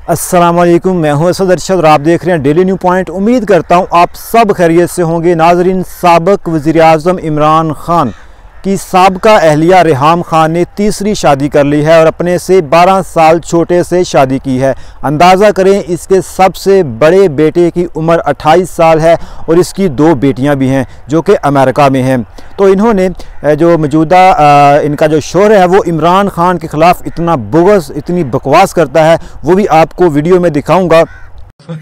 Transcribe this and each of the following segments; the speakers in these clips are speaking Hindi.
अस्सलामुअलैकुम, मैं हूं असद अरशद और आप देख रहे हैं डेली न्यू पॉइंट। उम्मीद करता हूं आप सब खैरियत से होंगे। नाजरीन, साबिक वज़ीर आज़म इमरान खान की साबका अहलिया रिहाम खान ने तीसरी शादी कर ली है और अपने से 12 साल छोटे से शादी की है। अंदाज़ा करें, इसके सबसे बड़े बेटे की उम्र 28 साल है और इसकी 2 बेटियां भी हैं जो कि अमेरिका में हैं। तो इन्होंने जो मौजूदा इनका जो शोहर है वो इमरान खान के ख़िलाफ़ इतना बुग़्ज़, इतनी बकवास करता है, वो भी आपको वीडियो में दिखाऊँगा।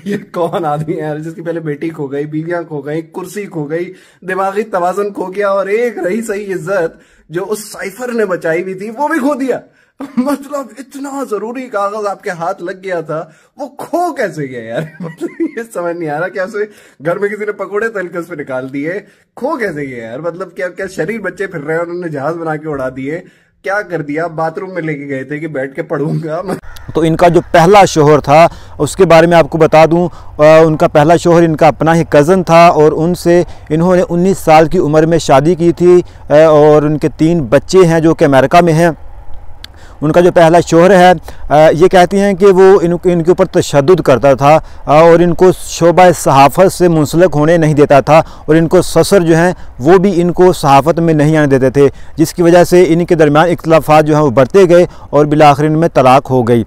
ये कौन आदमी है यार जिसकी पहले बेटी खो गई, बीवियां खो गई, कुर्सी खो गई, दिमागी तवाज़ुन खो गया और एक रही सही इज्जत जो उस साइफर ने बचाई हुई थी वो भी खो दिया। मतलब इतना जरूरी कागज आपके हाथ लग गया था, वो खो कैसे गया यार? मतलब ये समझ नहीं आ रहा। कैसे घर में किसी ने पकोड़े तल के उस पे निकाल दिए, खो कैसे गया यार? मतलब क्या क्या शरीर बच्चे फिर रहे हैं, उन्होंने जहाज बना के उड़ा दिए, क्या कर दिया? बाथरूम में लेके गए थे कि बैठ के पढ़ूंगा। तो इनका जो पहला शोहर था उसके बारे में आपको बता दूं, उनका पहला शोहर इनका अपना ही कज़न था और उनसे इन्होंने 19 साल की उम्र में शादी की थी और उनके 3 बच्चे हैं जो कि अमेरिका में हैं। उनका जो पहला शोहर है, ये कहती हैं कि वो इनके ऊपर तशद्दुद करता था और इनको शोबा सहाफ़त से मुंसलिक होने नहीं देता था और इनको ससुर जो हैं वो भी इनको सहाफ़त में नहीं आने देते थे, जिसकी वजह से इनके दरमियान इख्तिलाफ़ात जो हैं वो बढ़ते गए और बिलाखिर इनमें तलाक़ हो गई।